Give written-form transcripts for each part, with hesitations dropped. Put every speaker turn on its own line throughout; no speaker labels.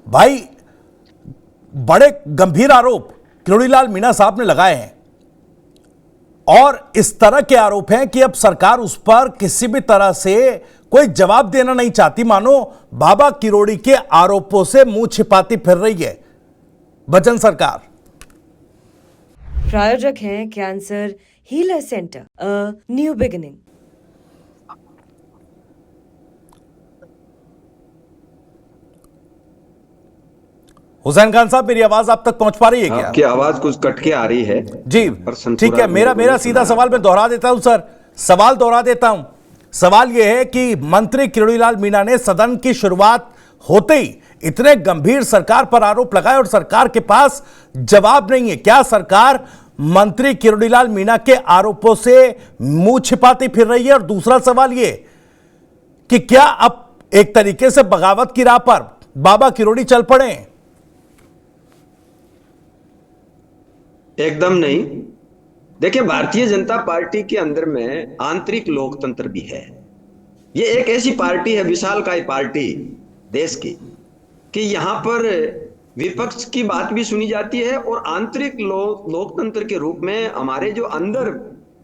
भाई बड़े गंभीर आरोप किरोड़ीलाल मीणा साहब ने लगाए हैं और इस तरह के आरोप हैं कि अब सरकार उस पर किसी भी तरह से कोई जवाब देना नहीं चाहती, मानो बाबा किरोड़ी के आरोपों से मुंह छिपाती फिर रही है बच्चन सरकार।
प्रायोजक हैं cancer healer centre, a new beginning.
Hussain Khan साहब, मेरी आवाज आप तक पहुंच पा रही है क्या?
आपकी आवाज कुछ कट के आ रही है
जी ठीक है। मेरा सीधा सवाल मैं दोहरा देता हूं सर, सवाल दोहरा देता हूं। सवाल यह है कि मंत्री किरोड़ीलाल मीणा ने सदन की शुरुआत होते ही इतने गंभीर सरकार पर आरोप लगाए और सरकार के पास जवाब नहीं है। क्या सरकार मंत्री किरोड़ीलाल मीणा के आरोपों से मुंह छिपाती फिर रही है? और दूसरा सवाल यह कि क्या अब एक तरीके से बगावत की राह पर बाबा किरोड़ी चल पड़े?
एकदम नहीं। देखिए, भारतीय जनता पार्टी के अंदर में आंतरिक लोकतंत्र भी है। ये एक ऐसी पार्टी है, विशालकाय पार्टी देश की, कि यहाँ पर विपक्ष की बात भी सुनी जाती है और आंतरिक लोकतंत्र के रूप में हमारे जो अंदर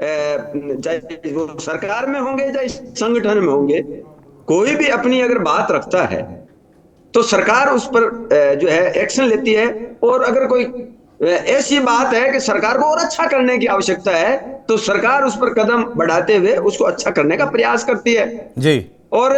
चाहे वो सरकार में होंगे चाहे संगठन में होंगे, कोई भी अपनी अगर बात रखता है तो सरकार उस पर जो है एक्शन लेती है। और अगर कोई ऐसी बात है कि सरकार को और अच्छा करने की आवश्यकता है तो सरकार उस पर कदम बढ़ाते हुए उसको अच्छा करने का प्रयास करती है
जी।
और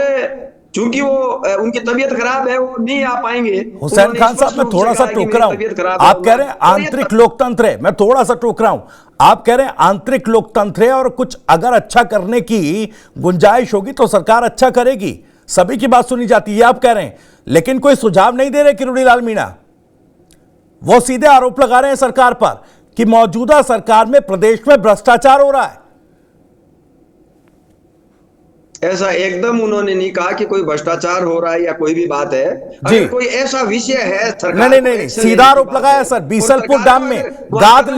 चूंकि वो उनकी तबीयत खराब है, वो नहीं आ पाएंगे।
हुसैन खान साहब, मैं थोड़ा सा टोक रहा हूं। आप कह रहे हैं आंतरिक लोकतंत्र है, मैं थोड़ा सा टोक रहा हूं। आप कह रहे हैं आंतरिक लोकतंत्र है और कुछ अगर अच्छा करने की गुंजाइश होगी तो सरकार अच्छा करेगी, सभी की बात सुनी जाती है, आप कह रहे हैं। लेकिन कोई सुझाव नहीं दे रहे किरोड़ीलाल मीणा। वो सीधे आरोप लगा रहे हैं सरकार पर कि मौजूदा सरकार में प्रदेश में भ्रष्टाचार हो रहा है।
ऐसा एकदम उन्होंने नहीं कहा कि कोई भ्रष्टाचार हो रहा है या कोई भी बात है। अगर कोई ऐसा विषय है सरकार
नहीं, सीधा आरोप लगाया सर। बीसलपुर डैम में गाद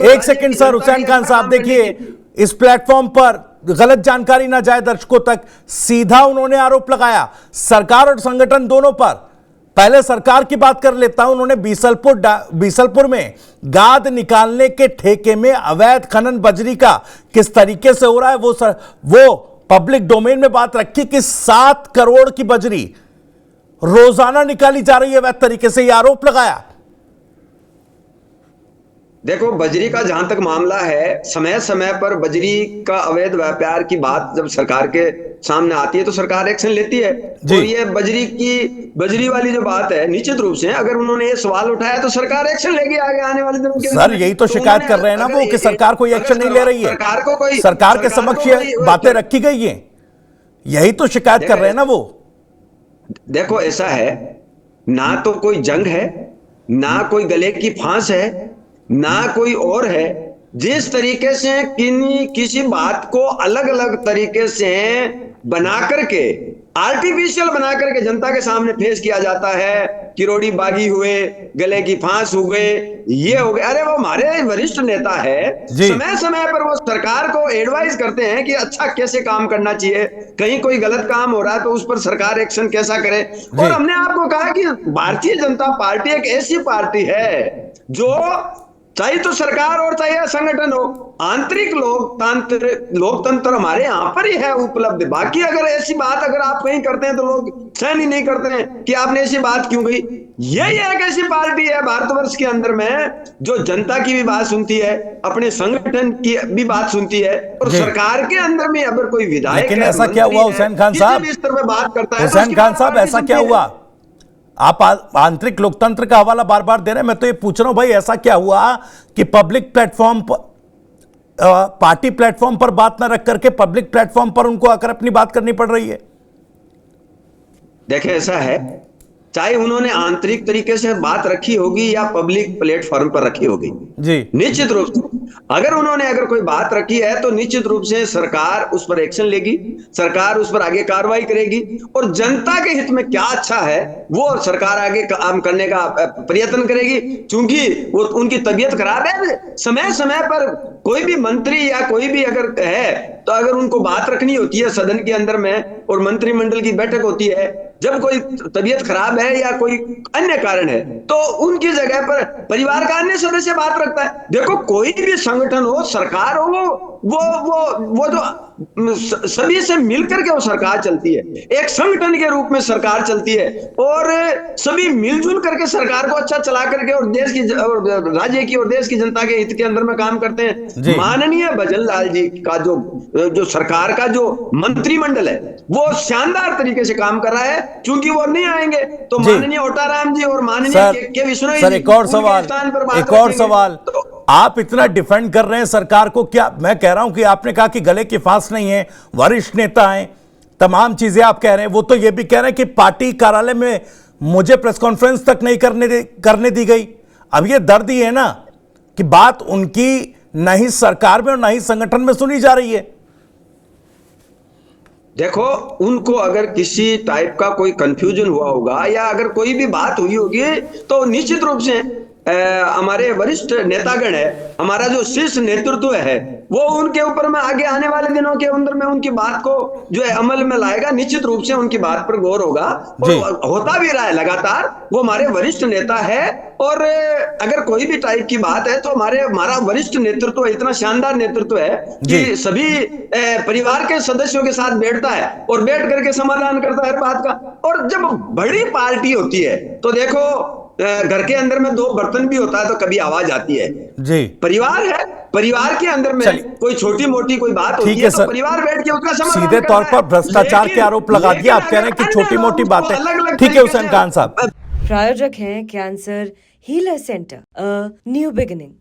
एक सेकंड सर, हुसैन खान साहब देखिए, इस प्लेटफॉर्म पर गलत जानकारी ना जाए दर्शकों तक, सीधा उन्होंने आरोप लगाया सरकार और संगठन दोनों पर। पहले सरकार की बात कर लेता हूं। उन्होंने बीसलपुर में गाद निकालने के ठेके में अवैध खनन बजरी का किस तरीके से हो रहा है वो पब्लिक डोमेन में बात रखी कि 7 करोड़ की बजरी रोजाना निकाली जा रही है अवैध तरीके से, यह आरोप लगाया।
देखो, बजरी का जहां तक मामला है, समय समय पर बजरी का अवैध व्यापार की बात जब सरकार के सामने आती है तो सरकार एक्शन लेती है। और ये बजरी वाली जो बात है, निश्चित रूप से अगर उन्होंने ये सवाल उठाया तो सरकार एक्शन लेगी आगे आने वाले दिनों के अंदर।
सर यही तो शिकायत कर रहे हैं ना वो, कि सरकार कोई एक्शन नहीं ले रही है। सरकार के समक्ष बातें रखी गई है, यही तो शिकायत कर रहे हैं ना वो।
देखो, ऐसा है, ना तो कोई जंग है, ना कोई गले की फांस है, ना कोई और है। जिस तरीके से किसी बात को अलग अलग तरीके से बना करके, आर्टिफिशियल बना करके जनता के सामने पेश किया जाता है, किरोड़ी बागी हुए, गले की फांस हो गए, ये हो गए। अरे वो हमारे वरिष्ठ नेता है, समय समय पर वो सरकार को एडवाइस करते हैं कि अच्छा कैसे काम करना चाहिए, कहीं कोई गलत काम हो रहा है तो उस पर सरकार एक्शन कैसा करे। और हमने आपको कहा कि भारतीय जनता पार्टी एक ऐसी पार्टी है जो चाहे तो सरकार और चाहे संगठन हो, आंतरिक लोकतंत्र हमारे यहां पर ही है उपलब्ध। बाकी अगर ऐसी बात अगर आप कहीं करते हैं तो लोग सहन ही नहीं करते हैं कि आपने ऐसी बात क्यों कही। यही एक ऐसी पार्टी है भारतवर्ष के अंदर में जो जनता की भी बात सुनती है, अपने संगठन की भी बात सुनती है, और सरकार के अंदर में अगर कोई विधायक,
लेकिन ऐसा क्या हुआ हुसैन खान साहब,
इस तरह बात करता है,
हुसैन खान साहब ऐसा क्या हुआ? आप आंतरिक लोकतंत्र का हवाला बार बार दे रहे हैं, मैं तो ये पूछ रहा हूं भाई, ऐसा क्या हुआ कि पब्लिक प्लेटफॉर्म पर, पार्टी प्लेटफॉर्म पर बात ना रख करके पब्लिक प्लेटफॉर्म पर उनको आकर अपनी बात करनी पड़ रही है?
देखिए, ऐसा है, चाहे उन्होंने आंतरिक तरीके से बात रखी होगी या पब्लिक प्लेटफॉर्म पर रखी होगी जी, निश्चित रूप से अगर कोई बात रखी है तो निश्चित रूप से सरकार उस पर एक्शन लेगी, सरकार उस पर आगे कार्रवाई करेगी, और जनता के हित में क्या अच्छा है वो सरकार आगे काम करने का प्रयत्न करेगी। क्योंकि वो उनकी तबीयत खराब है, समय समय पर कोई भी मंत्री या कोई भी अगर है तो अगर उनको बात रखनी होती है सदन के अंदर में और मंत्रिमंडल की बैठक होती है जब कोई तबीयत खराब है या कोई अन्य कारण है तो उनकी जगह पर परिवार का अन्य सदस्य बात रखता है। देखो कोई भी संगठन हो, सरकार हो, वो जो सभी से मिलकर के वो सरकार चलती है, एक संगठन के रूप में सरकार चलती है और सभी मिलजुल करके सरकार को अच्छा चला करके और देश की राज्य की और देश की जनता के हित के अंदर में काम करते हैं। माननीय भजन लाल जी का जो सरकार का जो मंत्रिमंडल है वो शानदार तरीके से काम कर रहा है। चूंकि वो नहीं आएंगे तो माननीय ओटाराम जी और माननीय के विश्नोई
सर एक और सवाल आप इतना डिफेंड कर रहे हैं सरकार को, क्या मैं कह रहा हूं कि आपने कहा कि गले की फांस नहीं है, वरिष्ठ नेता हैं, तमाम चीजें आप कह रहे हैं, वो तो ये भी कह रहे हैं कि पार्टी कार्यालय में मुझे प्रेस कॉन्फ्रेंस तक नहीं करने दी गई। अब ये दर्द ही है ना कि बात उनकी न ही सरकार में और न ही संगठन में सुनी जा रही है।
देखो उनको अगर किसी टाइप का कोई कंफ्यूजन हुआ होगा या अगर कोई भी बात हुई होगी तो निश्चित रूप से हमारे वरिष्ठ नेतागण है, हमारा जो शीर्ष नेतृत्व है वो उनके ऊपर में आगे आने वाले दिनों के अंदर में उनकी बात को जो है अमल में लाएगा। निश्चित रूप से उनकी बात पर गौर होगा और होता भी रहा है लगातार। वो हमारे वरिष्ठ नेता है और अगर कोई भी टाइप की बात है तो हमारा वरिष्ठ नेतृत्व इतना शानदार नेतृत्व है कि सभी परिवार के सदस्यों के साथ बैठता है और बैठ करके समाधान करता है हर बात का। और जब बड़ी पार्टी होती है तो देखो घर के अंदर में दो बर्तन भी होता है तो कभी आवाज आती है जी। परिवार है, परिवार के अंदर में कोई छोटी मोटी कोई बात होती है तो परिवार बैठ के उसका समाधान
सीधे तौर पर भ्रष्टाचार के आरोप लगा दिया। आप कह रहे हैं कि छोटी मोटी बातें, ठीक है हुसैन खान साहब।
प्रायोजक हैं cancer healer centre, a new beginning.